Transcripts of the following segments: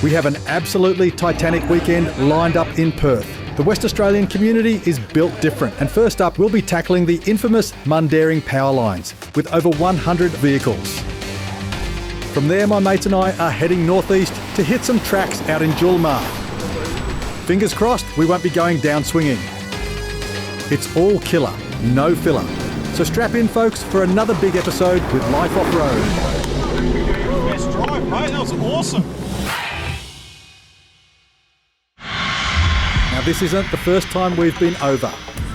We have an absolutely titanic weekend lined up in Perth. The West Australian community is built different, and first up we'll be tackling the infamous Mundaring power lines with over 100 vehicles. From there, my mates and I are heading northeast to hit some tracks out in Julimar. Fingers crossed we won't be going down swinging. It's all killer, no filler. So strap in, folks, for another big episode with Life Off-Road. Best drive, mate. That was awesome. Now, this isn't the first time we've been over.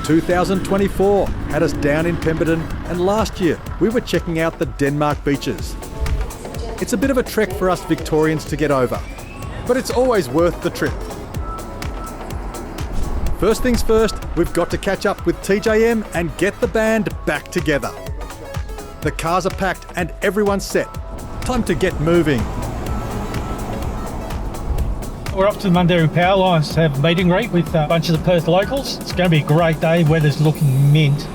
2024 had us down in Pemberton, and last year we were checking out the Denmark beaches. It's a bit of a trek for us Victorians to get over, but it's always worth the trip. First things first, we've got to catch up with TJM and get the band back together. The cars are packed and everyone's set. Time to get moving. We're off to the Mundaring Power Lines to have a meet and greet with a bunch of the Perth locals. It's going to be a great day. Weather's looking mint.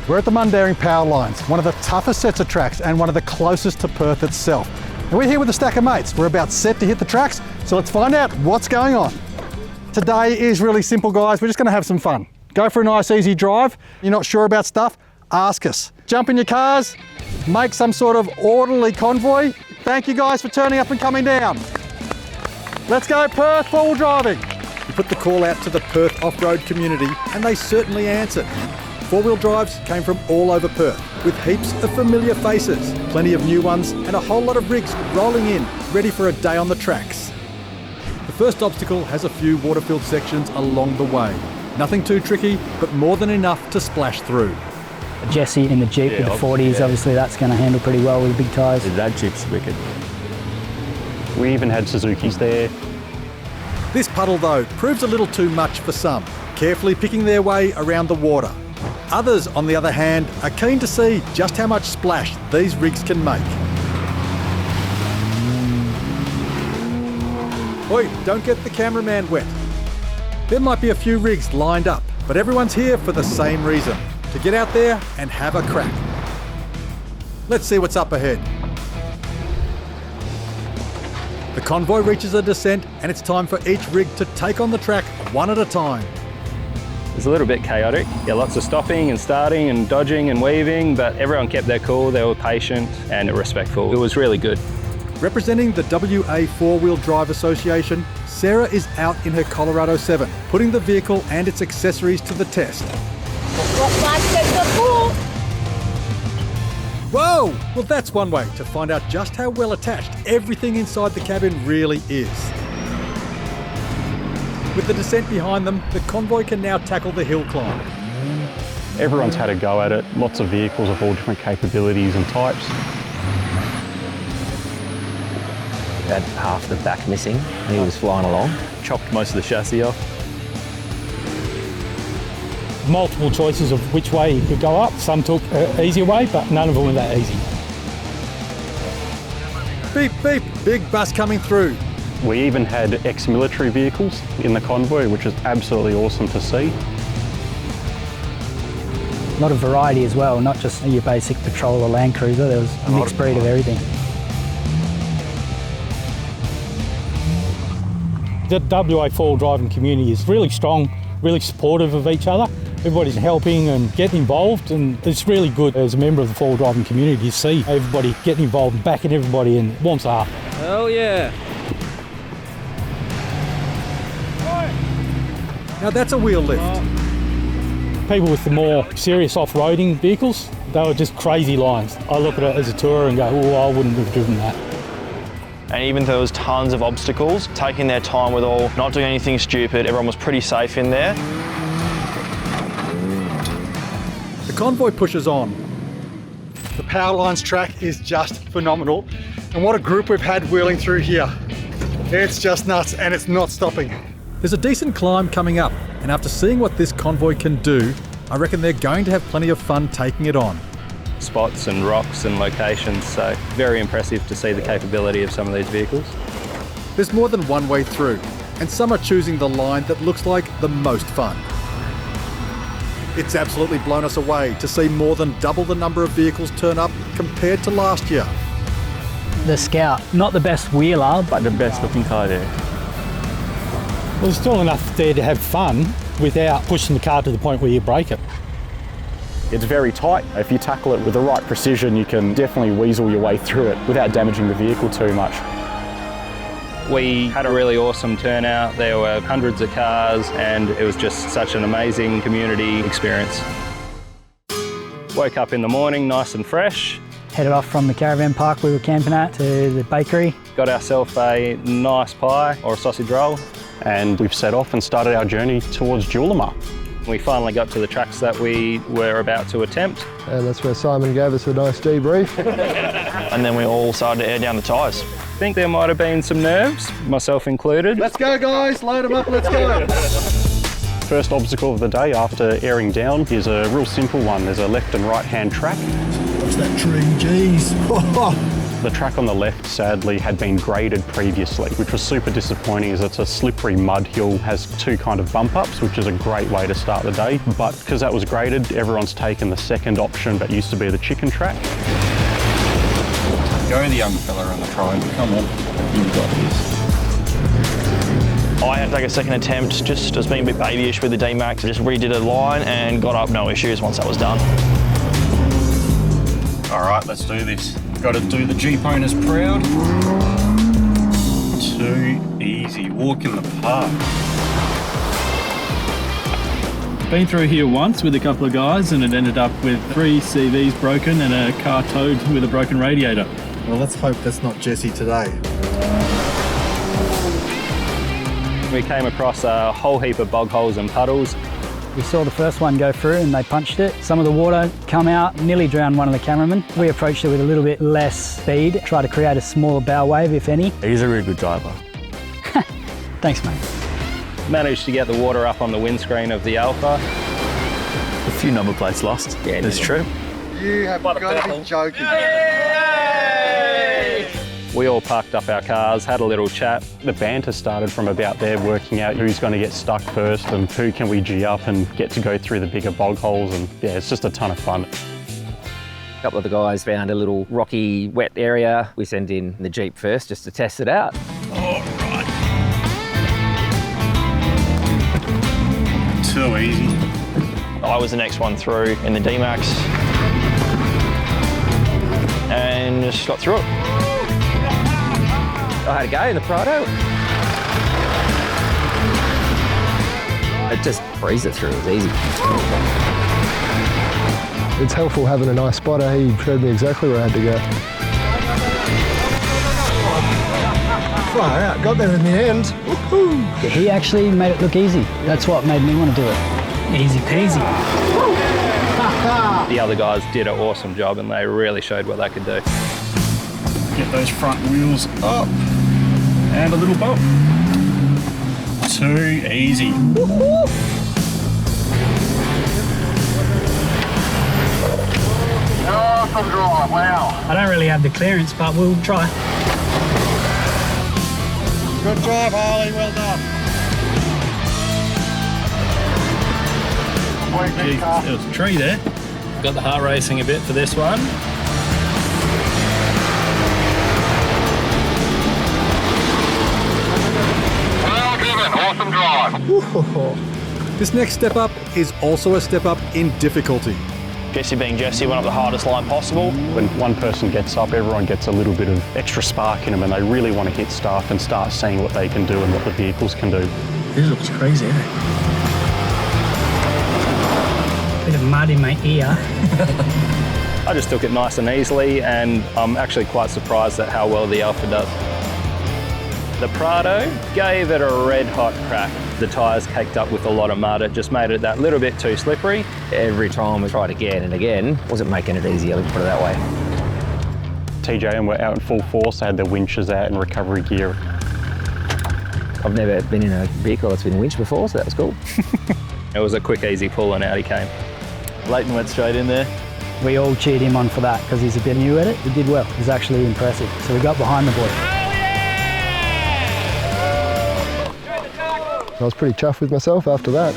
We're at the Mundaring Power Lines, one of the toughest sets of tracks and one of the closest to Perth itself. And we're here with a stack of mates. We're about set to hit the tracks, so let's find out what's going on. Today is really simple, guys. We're just going to have some fun. Go for a nice, easy drive. You're not sure about stuff? Ask us. Jump in your cars, make some sort of orderly convoy. Thank you guys for turning up and coming down. Let's go Perth, four-wheel driving. We put the call out to the Perth off-road community and they certainly answered. Four-wheel drives came from all over Perth with heaps of familiar faces, plenty of new ones and a whole lot of rigs rolling in, ready for a day on the tracks. The first obstacle has a few water-filled sections along the way. Nothing too tricky, but more than enough to splash through. Jesse in the Jeep with the 40s, obviously that's going to handle pretty well with the big tyres. That Jeep's wicked. We even had Suzuki's there. This puddle, though, proves a little too much for some, carefully picking their way around the water. Others, on the other hand, are keen to see just how much splash these rigs can make. Oi, don't get the cameraman wet. There might be a few rigs lined up, but everyone's here for the same reason, to get out there and have a crack. Let's see what's up ahead. The convoy reaches a descent and it's time for each rig to take on the track one at a time. It's a little bit chaotic. Yeah, lots of stopping and starting and dodging and weaving, but everyone kept their cool, they were patient and respectful. It was really good. Representing the WA Four-Wheel Drive Association, Sarah is out in her Colorado 7, putting the vehicle and its accessories to the test. Whoa! Well, that's one way to find out just how well attached everything inside the cabin really is. With the descent behind them, the convoy can now tackle the hill climb. Everyone's had a go at it. Lots of vehicles of all different capabilities and types. We had half the back missing and he was flying along. Chopped most of the chassis off. Multiple choices of which way you could go up. Some took an easier way, but none of them were that easy. Beep, beep, big bus coming through. We even had ex-military vehicles in the convoy, which is absolutely awesome to see. A lot of variety as well, not just your basic patrol or Land Cruiser, there was a mixed breed of everything. The WA four-wheel driving community is really strong, really supportive of each other. Everybody's helping and getting involved, and it's really good as a member of the four-wheel driving community to see everybody getting involved and backing everybody, and it warms the heart. Hell yeah. Now that's a wheel lift. People with the more serious off-roading vehicles, they were just crazy lines. I look at it as a tourer and go, oh, I wouldn't have driven that. And even though there was tons of obstacles, taking their time with all, not doing anything stupid, everyone was pretty safe in there. The convoy pushes on. The Power Lines track is just phenomenal. And what a group we've had wheeling through here. It's just nuts and it's not stopping. There's a decent climb coming up, and after seeing what this convoy can do, I reckon they're going to have plenty of fun taking it on. Spots and rocks and locations, so very impressive to see the capability of some of these vehicles. There's more than one way through, and some are choosing the line that looks like the most fun. It's absolutely blown us away to see more than double the number of vehicles turn up compared to last year. The Scout, not the best wheeler, But the best looking car there. Well, there's still enough there to have fun without pushing the car to the point where you break it. It's very tight. If you tackle it with the right precision, you can definitely weasel your way through it without damaging the vehicle too much. We had a really awesome turnout. There were hundreds of cars and it was just such an amazing community experience. Woke up in the morning nice and fresh. headed off from the caravan park we were camping at to the bakery. Got ourselves a nice pie or a sausage roll. And we've set off and started our journey towards Julimar. We finally got to the tracks that we were about to attempt. And that's where Simon gave us a nice debrief. And then we all started to air down the tyres. I think there might have been some nerves, myself included. Let's go, guys, load them up, let's go. First obstacle of the day after airing down is a real simple one. There's a left and right hand track. What's that tree? Jeez. The track on the left sadly had been graded previously, which was super disappointing as it's a slippery mud hill, has two kind of bump ups, which is a great way to start the day. But because that was graded, everyone's taken the second option that used to be the chicken track. Go the young fella on the triangle, come on. You've got this. I had to take a second attempt, just being a bit babyish with the D-Max. I just redid a line and got up, no issues once that was done. All right, let's do this. Got to do the Jeep owners proud. Too easy, walk in the park. Been through here once with a couple of guys and it ended up with 3 CVs broken and a car towed with a broken radiator. Well, let's hope that's not Jesse today. We came across a whole heap of bog holes and puddles. We saw the first one go through and they punched it. Some of the water come out, nearly drowned one of the cameramen. We approached it with a little bit less speed, try to create a smaller bow wave, if any. He's a really good driver. Thanks, mate. Managed to get the water up on the windscreen of the Alpha. A few number plates lost. Yeah, that's true. You have got to be joking. We all parked up our cars, had a little chat. The banter started from about there, working out who's going to get stuck first and who can we G up and get to go through the bigger bog holes, and yeah, it's just a ton of fun. A couple of the guys found a little rocky, wet area. We sent in the Jeep first just to test it out. All right. Too easy. I was the next one through in the D-Max and just got through it. I had a go in the Prado. It just breezed it through, it was easy. It's helpful having a nice spotter. He showed me exactly where I had to go. Far out, got there in the end. Yeah, he actually made it look easy. That's what made me want to do it. Easy peasy. The other guys did an awesome job and they really showed what they could do. Get those front wheels up. And a little bump. Too easy. Awesome drive, wow. I don't really have the clearance, but we'll try. Good drive, Harley, well done. Jesus, there was a tree there. Got the heart racing a bit for this one. Awesome drive. This next step up is also a step up in difficulty. Jesse being Jesse went up the hardest line possible. When one person gets up, everyone gets a little bit of extra spark in them and they really want to hit stuff and start seeing what they can do and what the vehicles can do. This looks crazy, isn't it? Bit of mud in my ear. I just took it nice and easily and I'm actually quite surprised at how well the Alpha does. The Prado gave it a red hot crack. The tyres caked up with a lot of mud. It just made it that little bit too slippery. Every time we tried again and again, wasn't making it easier, let's put it that way. TJ were out in full force, they had their winches out and recovery gear. I've never been in a vehicle that's been winched before, so that was cool. It was a quick, easy pull and out he came. Leighton went straight in there. We all cheered him on for that because he's a bit new at it. He did well. It was actually impressive. So we got behind the boy. I was pretty chuffed with myself after that.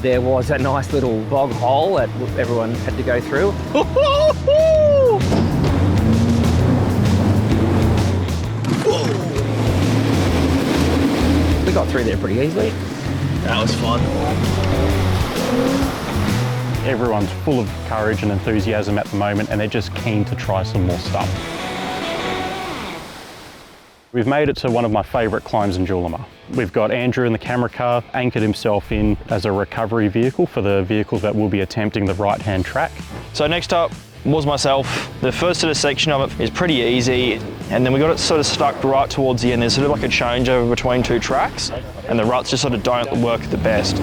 There was a nice little bog hole that everyone had to go through. We got through there pretty easily. That was fun. Everyone's full of courage and enthusiasm at the moment, and they're just keen to try some more stuff. We've made it to one of my favourite climbs in Julimar. We've got Andrew in the camera car, anchored himself in as a recovery vehicle for the vehicles that will be attempting the right-hand track. So next up was myself. The first sort of section of it is pretty easy, and then we got it sort of stuck right towards the end. There's sort of like a changeover between two tracks, and the ruts just sort of don't work the best.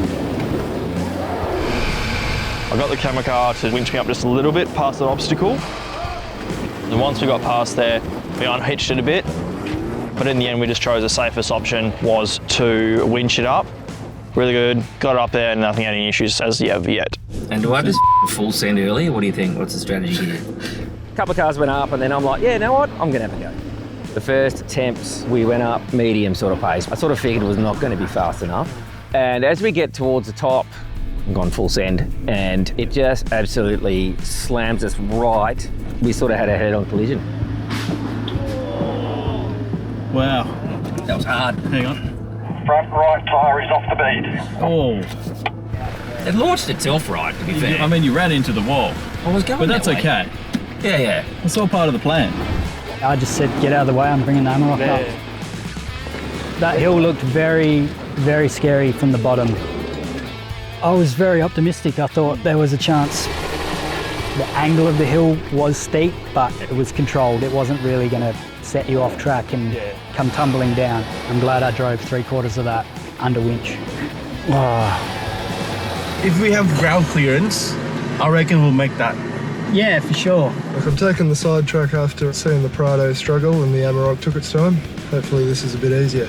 I got the camera car to winch me up just a little bit past that obstacle. And once we got past there, we unhitched it a bit. But in the end, we just chose the safest option was to winch it up. Really good, got it up there and nothing had any issues as of yet. And do I just full send early? What do you think? What's the strategy here? A couple of cars went up and then I'm like, yeah, you know what? I'm gonna have a go. The first attempts, we went up medium sort of pace. I sort of figured it was not gonna be fast enough. And as we get towards the top, I've gone full send and it just absolutely slams us right. We sort of had a head-on collision. Wow. That was hard. Hang on. Front right tyre is off the bead. Oh. It launched itself right, to be fair. I mean, you ran into the wall. I was going But that's that way. okay. Yeah. It's all part of the plan. I just said, get out of the way, I'm bringing the Amarok up. That hill looked very, very scary from the bottom. I was very optimistic. I thought there was a chance. The angle of the hill was steep, but it was controlled. It wasn't really going to set you off track and come tumbling down. I'm glad I drove 3/4 of that under winch. If we have ground clearance, I reckon we'll make that. Yeah, for sure. Look, I'm taking the side track after seeing the Prado struggle and the Amarok took its time. Hopefully this is a bit easier.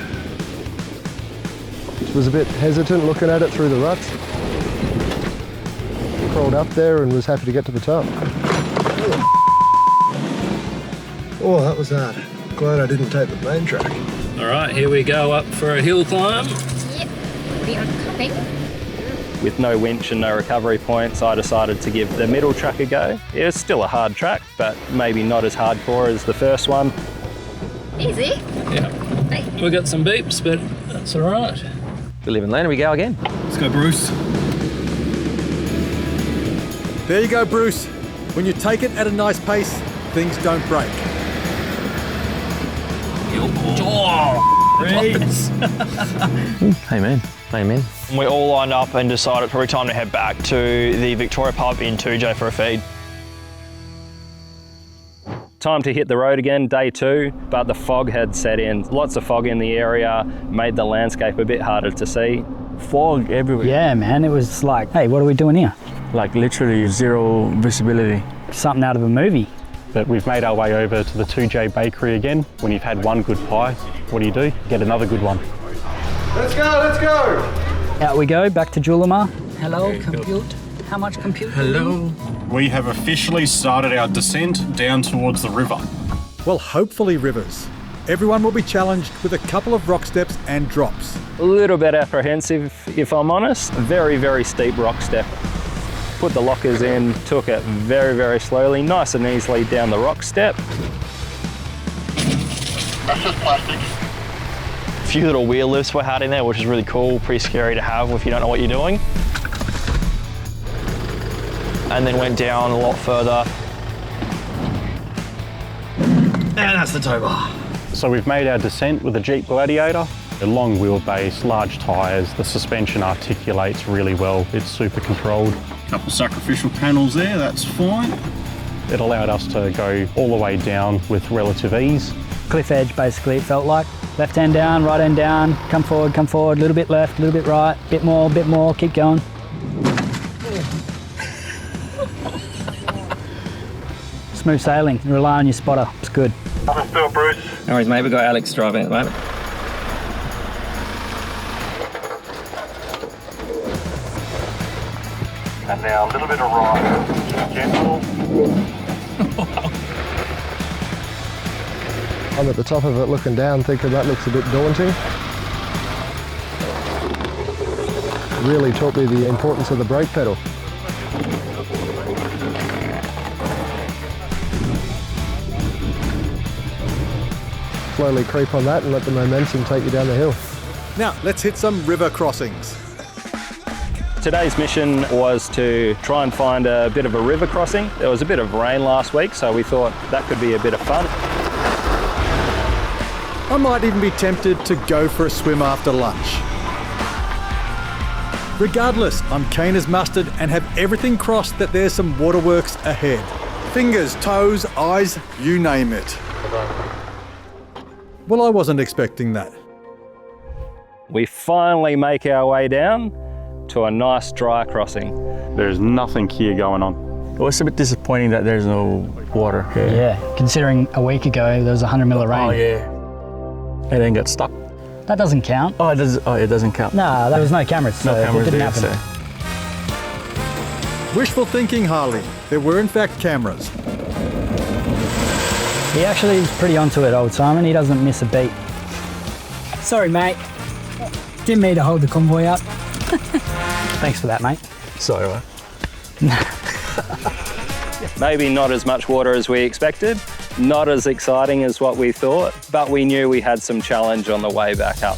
Was a bit hesitant looking at it through the ruts. Crawled up there and was happy to get to the top. Oh, that was hard. Glad I didn't take the main track. All right, here we go up for a hill climb. Yep, we are coming. With no winch and no recovery points, I decided to give the middle track a go. It was still a hard track, but maybe not as hardcore as the first one. Easy. Yeah. We got some beeps, but that's all right. We live and learn, we go again. Let's go, Bruce. There you go, Bruce. When you take it at a nice pace, things don't break. Amen. Amen. We all lined up and decided it's probably time to head back to the Victoria pub in 2J for a feed. Time to hit the road again, day 2, but the fog had set in. Lots of fog in the area, made the landscape a bit harder to see. Fog everywhere. Yeah, man, it was like, hey, what are we doing here? Like literally zero visibility. Something out of a movie. But we've made our way over to the 2J bakery again. When you've had one good pie, what do? Get another good one. Let's go, let's go! Out we go, back to Julimar. Hello, compute. How much compute? Hello. We have officially started our descent down towards the river. Well, hopefully, Rivers. Everyone will be challenged with a couple of rock steps and drops. A little bit apprehensive, if I'm honest. Very, very steep rock step. Put the lockers in, took it very, very slowly, nice and easily down the rock step. That's just plastic. A few little wheel lifts we had in there, which is really cool, pretty scary to have if you don't know what you're doing. And then went down a lot further. And that's the tow bar. So we've made our descent with a Jeep Gladiator. A long wheelbase, large tyres, the suspension articulates really well, it's super controlled. Couple sacrificial panels there, that's fine. It allowed us to go all the way down with relative ease. Cliff edge, basically, it felt like. Left hand down, right hand down, come forward, a little bit left, a little bit right, bit more, keep going. Smooth sailing, rely on your spotter, it's good. Let's do it, Bruce. No worries, mate, we've got Alex driving at the moment. And now a little bit of right. Gentle. I'm at the top of it looking down, thinking that looks a bit daunting. Really taught me the importance of the brake pedal. Slowly creep on that and let the momentum take you down the hill. Now, let's hit some river crossings. Today's mission was to try and find a bit of a river crossing. There was a bit of rain last week, so we thought that could be a bit of fun. I might even be tempted to go for a swim after lunch. Regardless, I'm keen as mustard and have everything crossed that there's some waterworks ahead. Fingers, toes, eyes, you name it. Well, I wasn't expecting that. We finally make our way down to a nice dry crossing. There's nothing here going on. Well, it's a bit disappointing that there's no water here. Yeah, considering a week ago there was 100 mil of rain. Oh yeah. And then got stuck. That doesn't count. Oh, it doesn't count. No, there was no cameras, so No cameras it didn't there, happen. Wishful thinking, Harley. There were in fact cameras. He actually is pretty onto it, old Simon. He doesn't miss a beat. Sorry, mate. Didn't mean to hold the convoy up. Thanks for that, mate. Sorry, mate. Maybe not as much water as we expected, not as exciting as what we thought, but we knew we had some challenge on the way back up.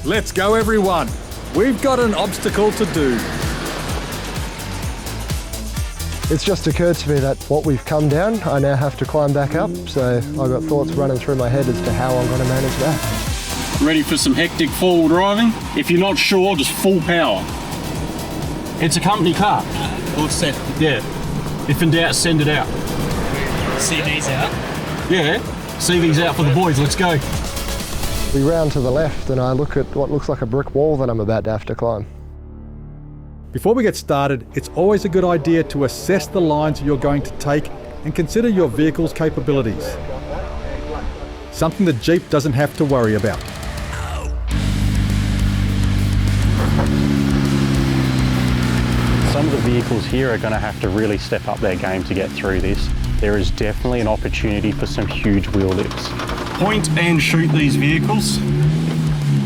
Let's go, everyone. We've got an obstacle to do. It's just occurred to me that what we've come down, I now have to climb back up, so I've got thoughts running through my head as to how I'm going to manage that. Ready for some hectic four-wheel driving? If you're not sure, just full power. It's a company car. All set. Yeah. If in doubt, send it out. CV's out? Yeah. CV's out for the boys. Let's go. We round to the left and I look at what looks like a brick wall that I'm about to have to climb. Before we get started, it's always a good idea to assess the lines you're going to take and consider your vehicle's capabilities. Something the Jeep doesn't have to worry about. Some of the vehicles here are going to have to really step up their game to get through this. There is definitely an opportunity for some huge wheel lifts. Point and shoot these vehicles.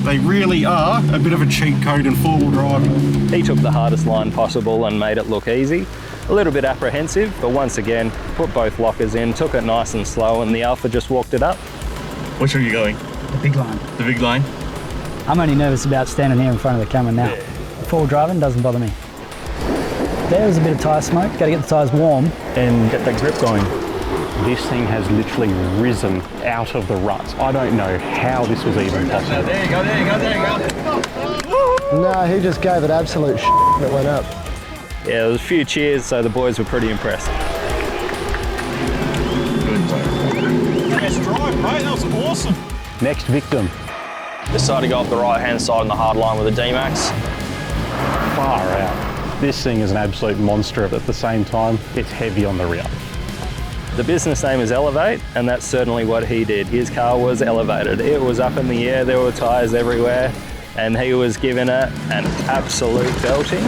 They really are a bit of a cheat code in four-wheel driving. He took the hardest line possible and made it look easy. A little bit apprehensive, but once again, put both lockers in, took it nice and slow, and the Alpha just walked it up. Which are you going? The big line. The big line? I'm only nervous about standing here in front of the camera now. Full driving doesn't bother me. There's a bit of tyre smoke. Got to get the tyres warm And get that grip going. This thing has literally risen out of the ruts. I don't know how this was even possible. There you go, there you go, there you go. No, he just gave it absolute that went up. Yeah, there was a few cheers, so the boys were pretty impressed. Nice drive, mate. That was awesome. Next victim. Decided to go up the right-hand side on the hard line with a D-Max. Far out. This thing is an absolute monster, but at the same time, it's heavy on the rear. The business name is Elevate, and that's certainly what he did. His car was elevated. It was up in the air, there were tyres everywhere, and he was giving it an absolute belting.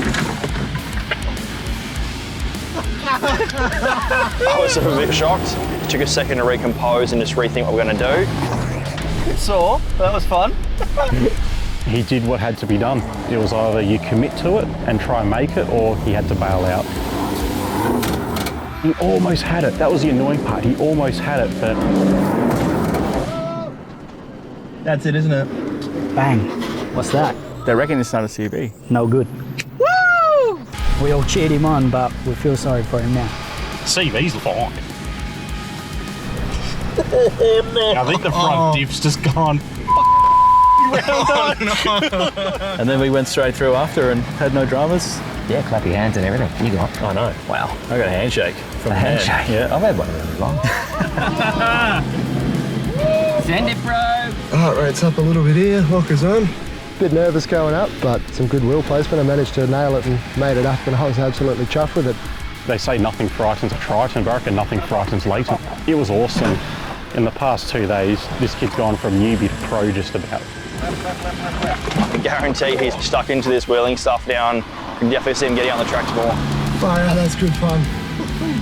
I was a bit shocked. Took a second to recompose and just rethink what we're going to do. So, that was fun. He did what had to be done. It was either you commit to it and try and make it, or he had to bail out. He almost had it. That was the annoying part. He almost had it, but... That's it, isn't it? Bang. What's that? They reckon it's not a CB. No good. Woo! We all cheered him on, but we feel sorry for him now. CV's fine. I think the front diff's just gone. And then we went straight through after and had no dramas. Yeah, clap your hands and everything. You got. I know. Wow. I got a handshake from A handshake. Yeah. I've had one really long. Send it, bro. Heart rate's up a little bit here, lockers on. Bit nervous going up, but some good wheel placement. I managed to nail it and made it up, and I was absolutely chuffed with it. They say nothing frightens a Triton, but I reckon nothing frightens Leighton. It was awesome. In the past 2 days, this kid's gone from newbie to pro just about. I can guarantee he's stuck into this wheeling stuff down. You can definitely see him getting on the tracks more. Fire out, that's good fun.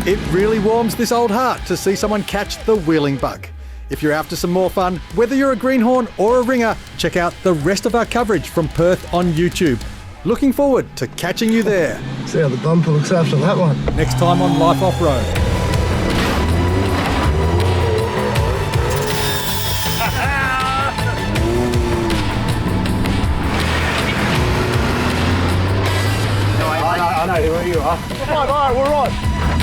It really warms this old heart to see someone catch the wheeling bug. If you're after some more fun, whether you're a greenhorn or a ringer, check out the rest of our coverage from Perth on YouTube. Looking forward to catching you there. See how the bumper looks after that one. Next time on Life Off-Road. I know who you are. All right, we're right.